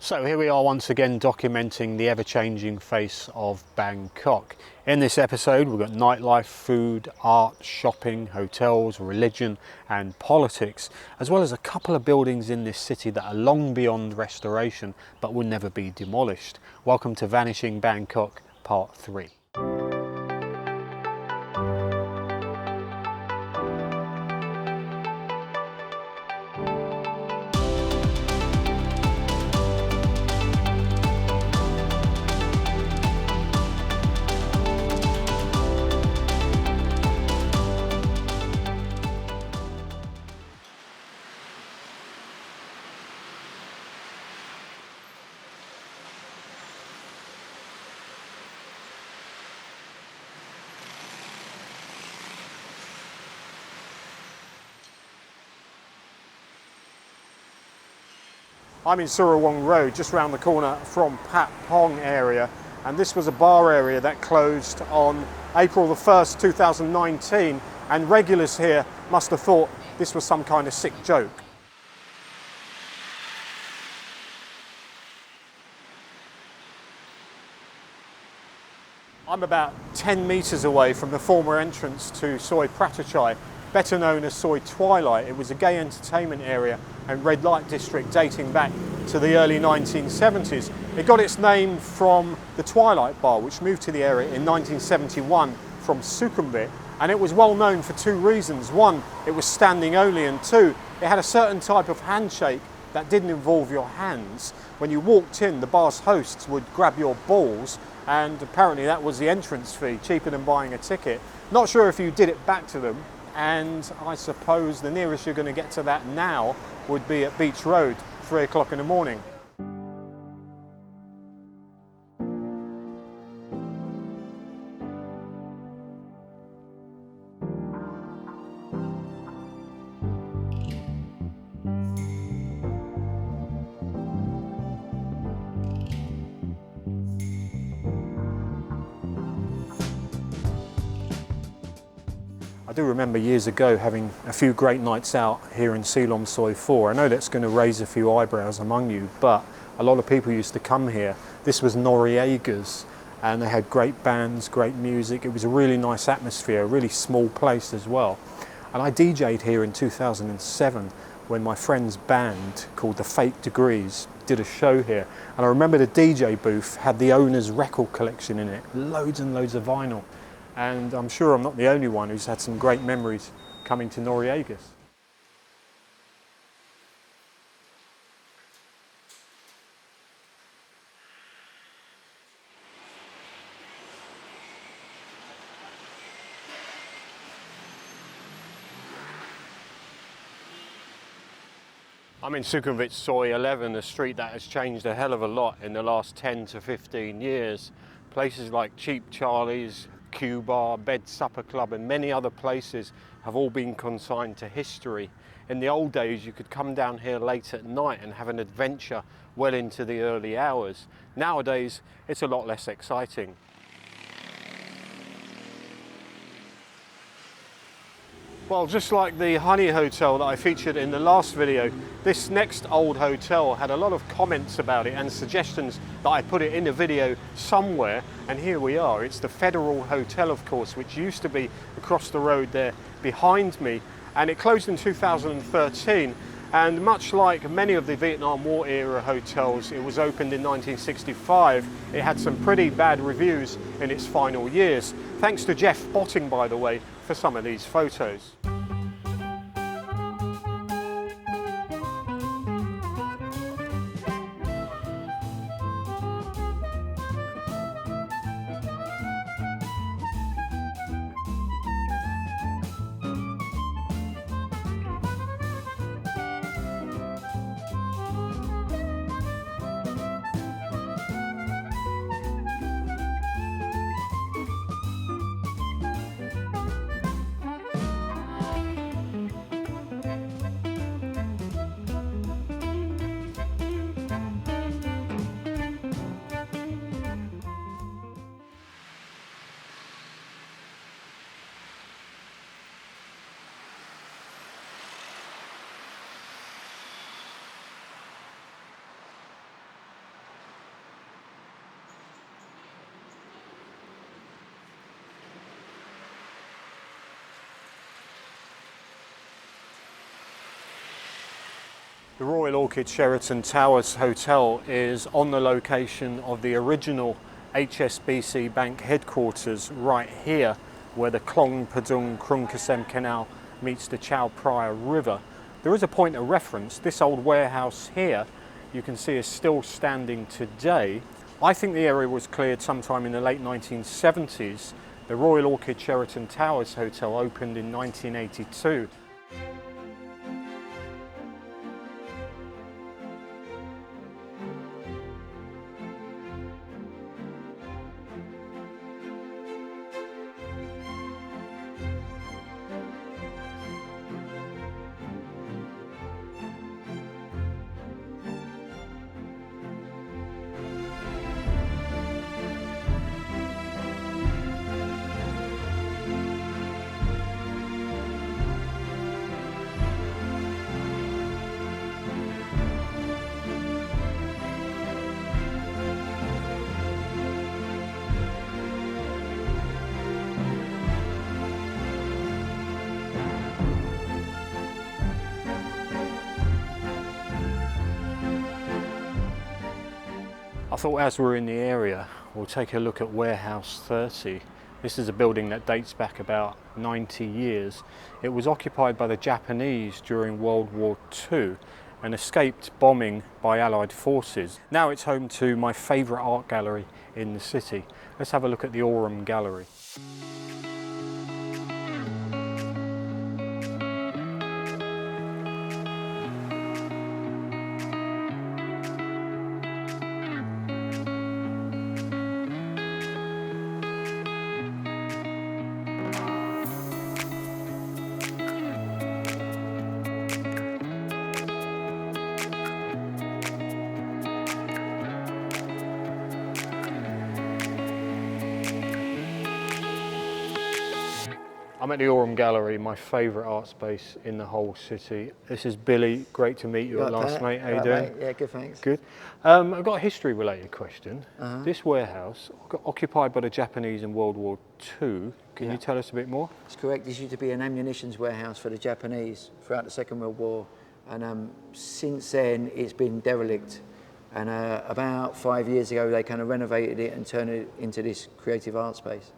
So here we are once again documenting the ever-changing face of Bangkok. In this episode we've got nightlife, food, art, shopping, hotels, religion and politics, as well as a couple of buildings in this city that are long beyond restoration but will never be demolished. Welcome to Vanishing Bangkok Part 3. I'm in Surawong Road, just round the corner from Pat Pong area, and this was a bar area that closed on April the 1st, 2019, and regulars here must have thought this was some kind of sick joke. I'm about 10 metres away from the former entrance to Soi Pratichay, better known as Soi Twilight. It was a gay entertainment area and red light district dating back to the early 1970s. It got its name from the Twilight Bar, which moved to the area in 1971 from Sukhumvit, and it was well known for two reasons. One, it was standing only, and two, it had a certain type of handshake that didn't involve your hands. When you walked in, the bar's hosts would grab your balls, and apparently that was the entrance fee, cheaper than buying a ticket. Not sure if you did it back to them, and I suppose the nearest you're going to get to that now would be at Beach Road, 3 o'clock in the morning. I do remember years ago having a few great nights out here in Sukhimvit Soi 4. I know that's going to raise a few eyebrows among you, but a lot of people used to come here. This was Noriega's, and they had great bands, great music. It was a really nice atmosphere, a really small place as well. And I DJ'd here in 2007 when my friend's band called the Fake Degrees did a show here. And I remember the DJ booth had the owner's record collection in it, loads and loads of vinyl. And I'm sure I'm not the only one who's had some great memories coming to Noriega's. I'm in Sukhimvit Soi 11, a street that has changed a hell of a lot in the last 10 to 15 years. Places like Cheap Charlie's, Q Bar, Bed Supper Club and many other places have all been consigned to history. In the old days you could come down here late at night and have an adventure well into the early hours. Nowadays it's a lot less exciting. Well, just like the Honey Hotel that I featured in the last video, this next old hotel had a lot of comments about it and suggestions that I put it in a video somewhere, and here we are. It's the Federal Hotel, of course, which used to be across the road there behind me, and it closed in 2013. And much like many of the Vietnam War era hotels, it was opened in 1965. It had some pretty bad reviews in its final years. Thanks to Jeff Botting, by the way, for some of these photos. The Royal Orchid Sheraton Towers Hotel is on the location of the original HSBC Bank headquarters right here, where the Klong Padung Krungkasem Canal meets the Chao Phraya River. There is a point of reference. This old warehouse here, you can see, is still standing today. I think the area was cleared sometime in the late 1970s. The Royal Orchid Sheraton Towers Hotel opened in 1982. I thought as we're in the area, we'll take a look at Warehouse 30. This is a building that dates back about 90 years. It was occupied by the Japanese during World War II and escaped bombing by Allied forces. Now it's home to my favourite art gallery in the city. Let's have a look at the Aurum Gallery. I'm at the Aurum Gallery, my favourite art space in the whole city. This is Billy, great to meet you at last, mate. How you doing? Mate. Yeah, good, thanks. Good. I've got a history-related question. This warehouse got occupied by the Japanese in World War II. Can you tell us a bit more? It's correct. This used to be an ammunitions warehouse for the Japanese throughout the Second World War, and since then it's been derelict. And about 5 years ago, they kind of renovated it and turned it into this creative art space.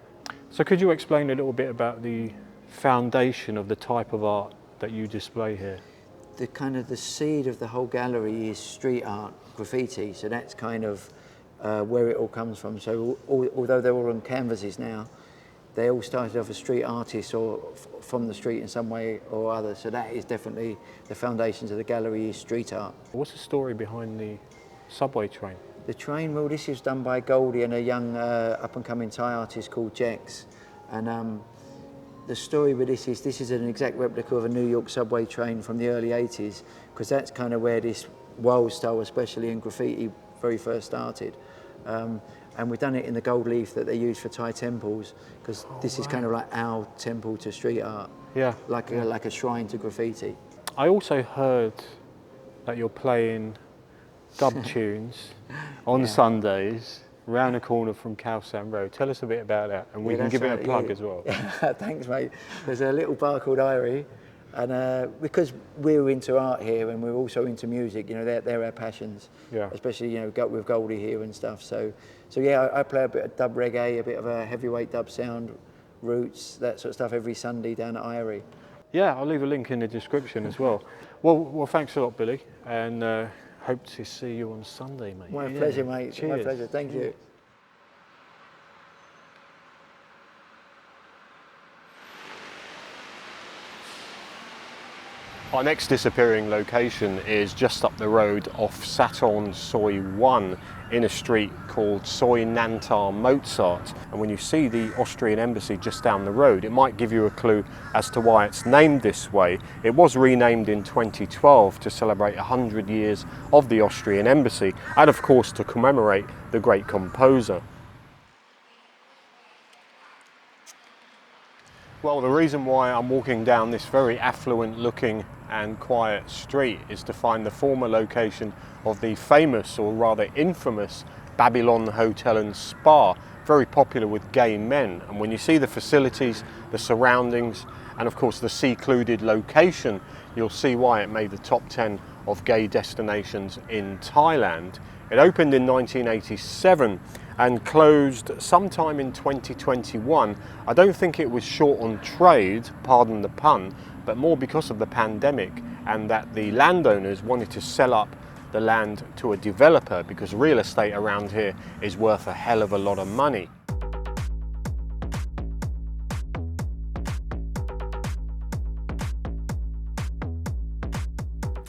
So could you explain a little bit about the foundation of the type of art that you display here? The kind of the seed of the whole gallery is street art, graffiti. So that's kind of where it all comes from. So although they're all on canvases now, they all started off as street artists or from the street in some way or other. So that is definitely the foundations of the gallery is street art. What's the story behind the subway train? The train, well, this is done by Goldie and a young up-and-coming Thai artist called Jex. And the story with this is an exact replica of a New York subway train from the early 80s, because that's kind of where this wild style, especially in graffiti, very first started. And we've done it in the gold leaf that they use for Thai temples, because this is kind of like our temple to street art. Yeah. Like a shrine to graffiti. I also heard that you're playing dub tunes on Sundays round the corner from Khao San Road. Tell us a bit about that, and we can give it a plug as well. Thanks, mate. There's a little bar called Irie, and because we're into art here and we're also into music, you know, they're our passions. Yeah. Especially, you know, with Goldie here and stuff. So yeah, I play a bit of dub reggae, a bit of a heavyweight dub sound, roots, that sort of stuff every Sunday down at Irie. Yeah, I'll leave a link in the description as well. Well, thanks a lot, Billy, and hope to see you on Sunday, mate. My pleasure, mate. Cheers. My pleasure. Thank you. Our next disappearing location is just up the road off Saturn Soi 1 in a street called Soi Nantar Mozart. And when you see the Austrian embassy just down the road, it might give you a clue as to why it's named this way. It was renamed in 2012 to celebrate 100 years of the Austrian embassy, and of course to commemorate the great composer. Well, the reason why I'm walking down this very affluent looking and quiet street is to find the former location of the famous, or rather infamous, Babylon Hotel and Spa, very popular with gay men. And when you see the facilities, the surroundings, and of course the secluded location, you'll see why it made the top 10 of gay destinations in Thailand. It opened in 1987 and closed sometime in 2021. I don't think it was short on trade, pardon the pun, but more because of the pandemic and that the landowners wanted to sell up the land to a developer because real estate around here is worth a hell of a lot of money.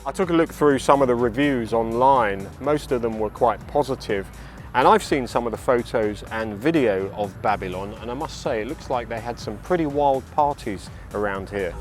I took a look through some of the reviews online. Most of them were quite positive, and I've seen some of the photos and video of Babylon, and I must say it looks like they had some pretty wild parties around here.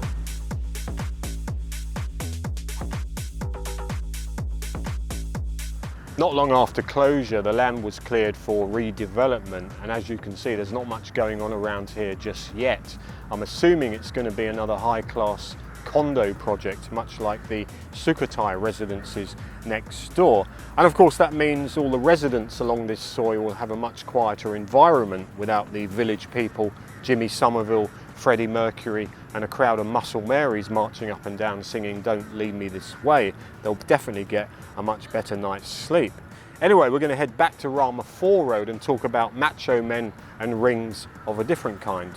Not long after closure, the land was cleared for redevelopment, and as you can see, there's not much going on around here just yet. I'm assuming it's going to be another high-class condo project, much like the Sukhothai residences next door. And of course that means all the residents along this Soi will have a much quieter environment without the village people, Jimmy Somerville, Freddie Mercury and a crowd of Muscle Marys marching up and down singing "Don't Lead Me This Way." They'll definitely get a much better night's sleep. Anyway, we're going to head back to Rama 4 Road and talk about macho men and rings of a different kind.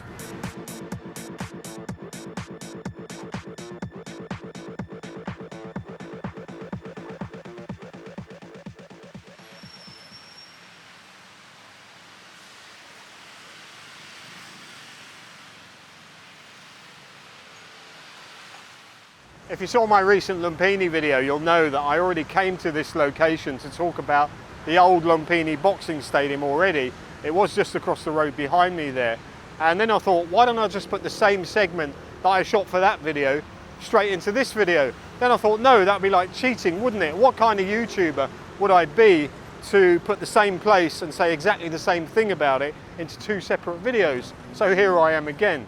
If you saw my recent Lumpini video, you'll know that I already came to this location to talk about the old Lumpini Boxing Stadium already. It was just across the road behind me there. And then I thought, why don't I just put the same segment that I shot for that video straight into this video? Then I thought, no, that'd be like cheating, wouldn't it? What kind of YouTuber would I be to put the same place and say exactly the same thing about it into two separate videos? So here I am again.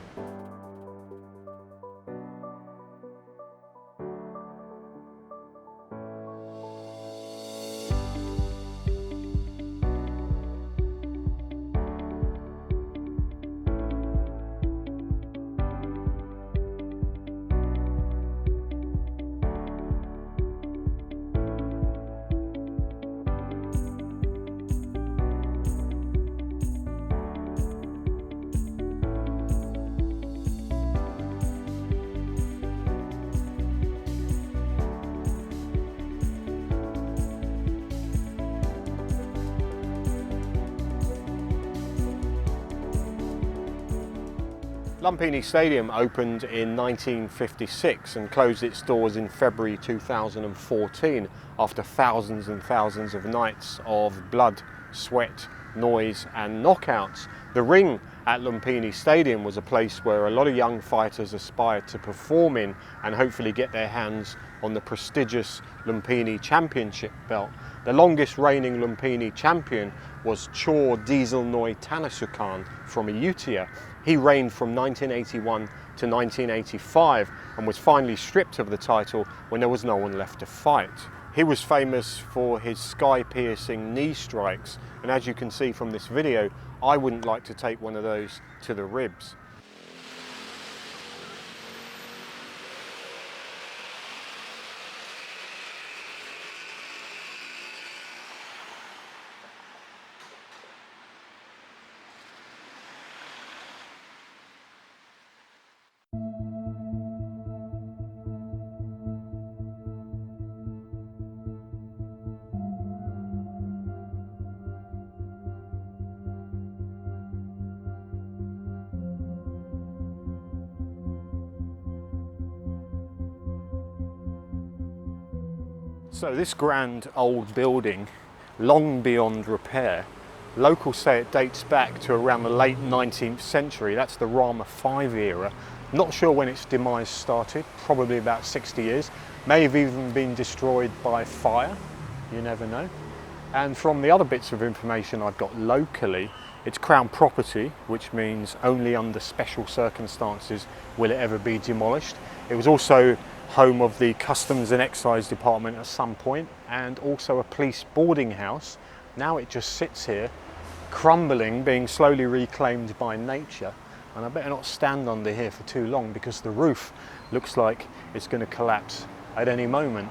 Lumpinee Stadium opened in 1956 and closed its doors in February 2014 after thousands and thousands of nights of blood, sweat, noise and knockouts. The ring at Lumpinee Stadium was a place where a lot of young fighters aspired to perform in and hopefully get their hands on the prestigious Lumpini Championship belt. The longest reigning Lumpini champion was Chor Diesel Noi Tanasukan from Ayutthaya. He reigned from 1981 to 1985 and was finally stripped of the title when there was no one left to fight. He was famous for his sky-piercing knee strikes, and as you can see from this video, I wouldn't like to take one of those to the ribs. So this grand old building, long beyond repair, locals say it dates back to around the late 19th century. That's the Rama 5 era. Not sure when its demise started, probably about 60 years. May have even been destroyed by fire, you never know. And from the other bits of information I've got locally, it's Crown property, which means only under special circumstances will it ever be demolished. It was also home of the Customs and Excise Department at some point, and also a police boarding house. Now it just sits here, crumbling, being slowly reclaimed by nature. And I better not stand under here for too long because the roof looks like it's going to collapse at any moment.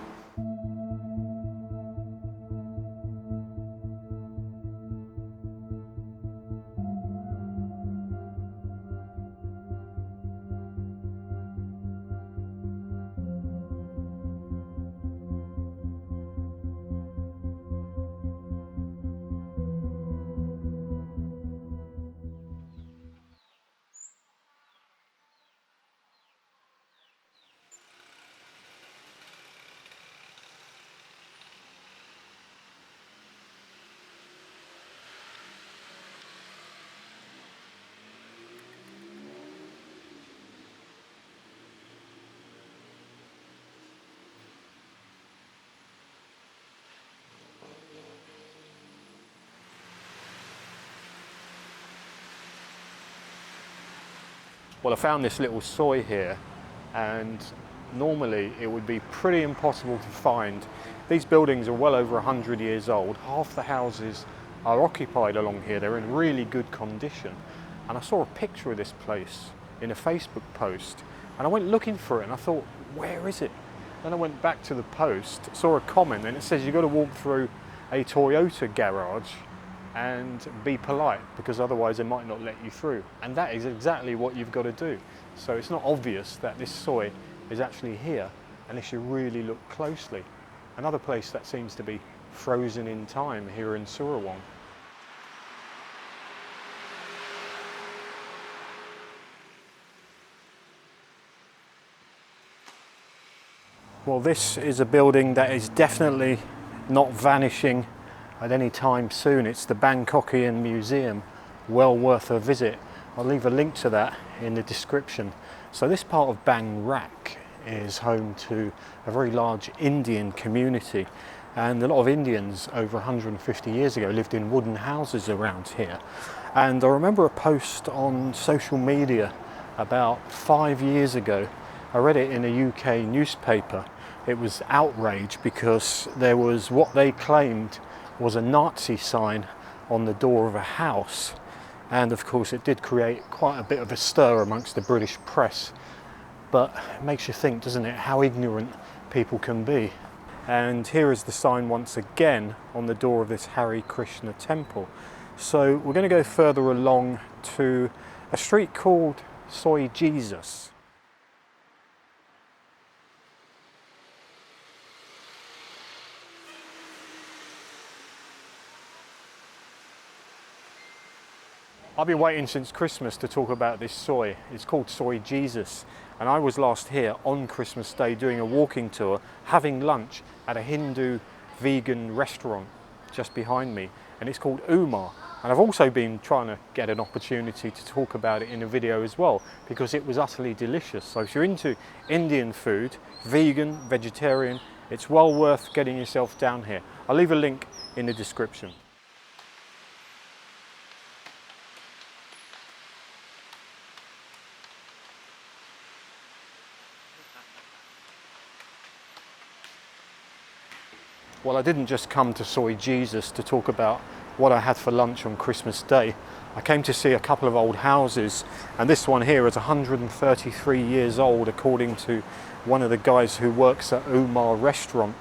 Well, I found this little soi here, and normally it would be pretty impossible to find. These buildings are well over 100 years old. Half the houses are occupied along here. They're in really good condition. And I saw a picture of this place in a Facebook post, and I went looking for it, and I thought, where is it? Then I went back to the post, saw a comment, and it says you've got to walk through a Toyota garage and be polite, because otherwise they might not let you through. And that is exactly what you've got to do. So it's not obvious that this soi is actually here unless you really look closely. Another place that seems to be frozen in time here in Surawong. Well, this is a building that is definitely not vanishing at any time soon. It's the Bangkokian Museum, well worth a visit. I'll leave a link to that in the description. So this part of Bangrak is home to a very large Indian community, and a lot of Indians over 150 years ago lived in wooden houses around here. And I remember a post on social media about 5 years ago. I read it in a UK newspaper. It was outrage because there was what they claimed was a Nazi sign on the door of a house. And of course it did create quite a bit of a stir amongst the British press. But it makes you think, doesn't it, how ignorant people can be. And here is the sign once again on the door of this Hare Krishna temple. So we're going to go further along to a street called Soi Jesus. I've been waiting since Christmas to talk about this soi. It's called Soi Jesus, and I was last here on Christmas Day doing a walking tour, having lunch at a Hindu vegan restaurant just behind me, and it's called Umar. And I've also been trying to get an opportunity to talk about it in a video as well, because it was utterly delicious. So if you're into Indian food, vegan, vegetarian, it's well worth getting yourself down here. I'll leave a link in the description. Well, I didn't just come to Soi Jesus to talk about what I had for lunch on Christmas Day. I came to see a couple of old houses, and this one here is 133 years old according to one of the guys who works at Umar restaurant.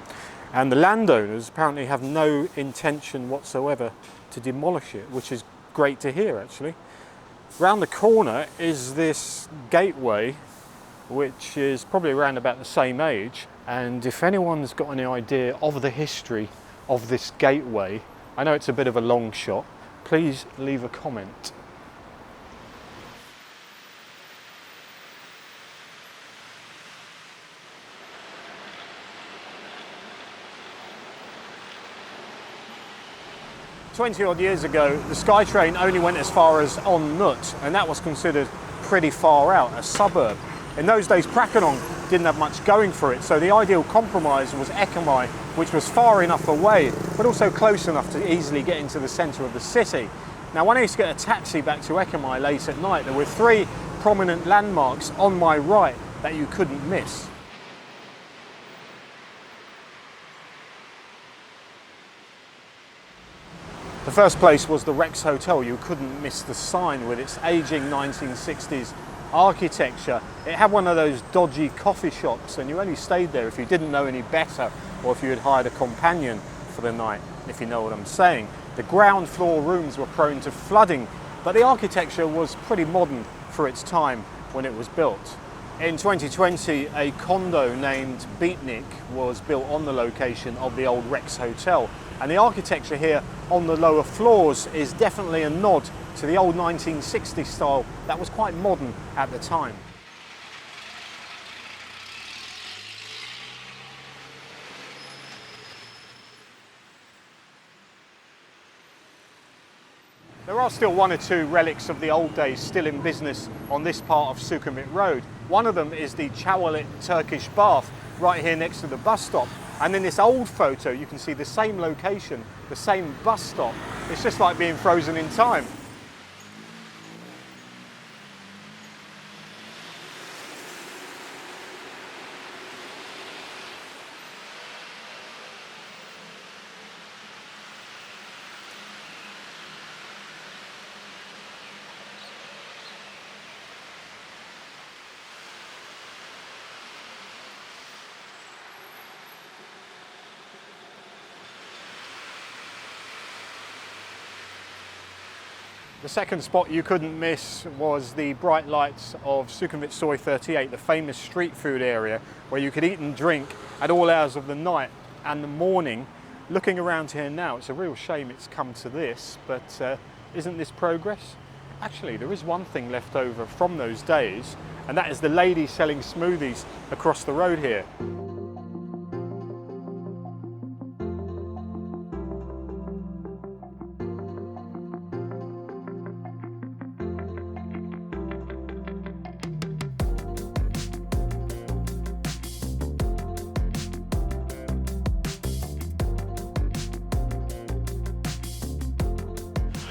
And the landowners apparently have no intention whatsoever to demolish it, which is great to hear actually. Round the corner is this gateway, which is probably around about the same age. And if anyone's got any idea of the history of this gateway, I know it's a bit of a long shot, please leave a comment. "20 odd years ago, the SkyTrain only went as far as On Nut, and that was considered pretty far out, a suburb. In those days, Prakanong didn't have much going for it, so the ideal compromise was Ekamai, which was far enough away, but also close enough to easily get into the centre of the city. Now, when I used to get a taxi back to Ekamai late at night, there were 3 prominent landmarks on my right that you couldn't miss. The first place was the Rex Hotel. You couldn't miss the sign with its ageing 1960s architecture. It had one of those dodgy coffee shops, and you only stayed there if you didn't know any better, or if you had hired a companion for the night, if you know what I'm saying. The ground floor rooms were prone to flooding, but the architecture was pretty modern for its time when it was built. In 2020, a condo named Beatnik was built on the location of the old Rex Hotel, and the architecture here on the lower floors is definitely a nod to the old 1960s style that was quite modern at the time. There are still 1 or 2 relics of the old days still in business on this part of Sukhumvit Road. One of them is the Chawalit Turkish bath right here next to the bus stop. And in this old photo, you can see the same location, the same bus stop. It's just like being frozen in time. The second spot you couldn't miss was the bright lights of Sukhimvit Soi 38, the famous street food area where you could eat and drink at all hours of the night and the morning. Looking around here now, it's a real shame it's come to this, but isn't this progress? Actually, there is one thing left over from those days, and that is the lady selling smoothies across the road here.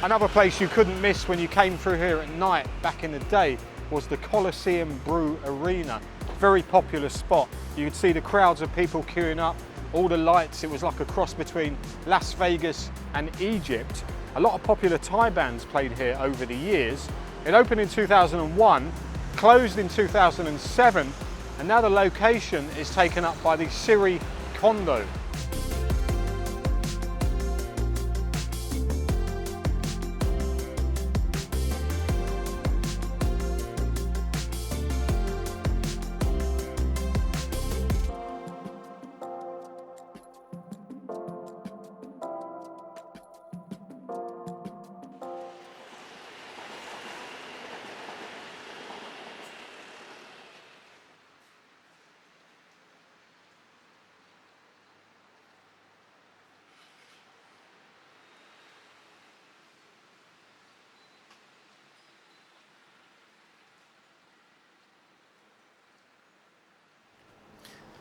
Another place you couldn't miss when you came through here at night back in the day was the Colosseum Brew Arena. Very popular spot. You could see the crowds of people queuing up, all the lights. It was like a cross between Las Vegas and Egypt. A lot of popular Thai bands played here over the years. It opened in 2001, closed in 2007, and now the location is taken up by the Siri condo.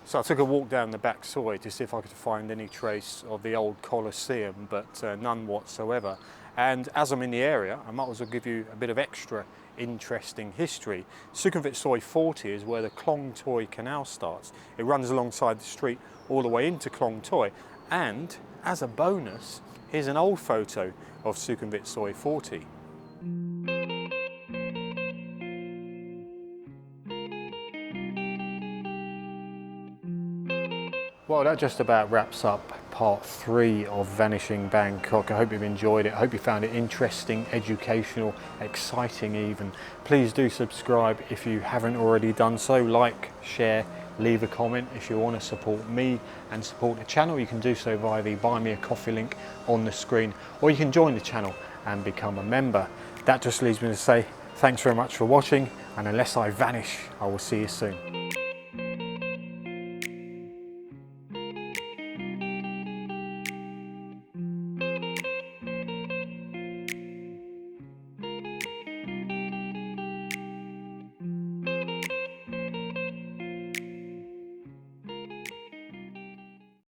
So I took a walk down the back Soi to see if I could find any trace of the old Colosseum, but none whatsoever. And as I'm in the area, I might as well give you a bit of extra interesting history. Sukhumvit Soi 40 is where the Klong Toi Canal starts. It runs alongside the street all the way into Klong Toi. And as a bonus, here's an old photo of Sukhumvit Soi 40. Well, that just about wraps up part 3 of Vanishing Bangkok. I hope you've enjoyed it. I hope you found it interesting, educational, exciting even. Please do subscribe if you haven't already done so. Like, share, leave a comment. If you want to support me and support the channel, you can do so via the Buy Me a Coffee link on the screen, or you can join the channel and become a member. That just leaves me to say thanks very much for watching, and unless I vanish, I will see you soon.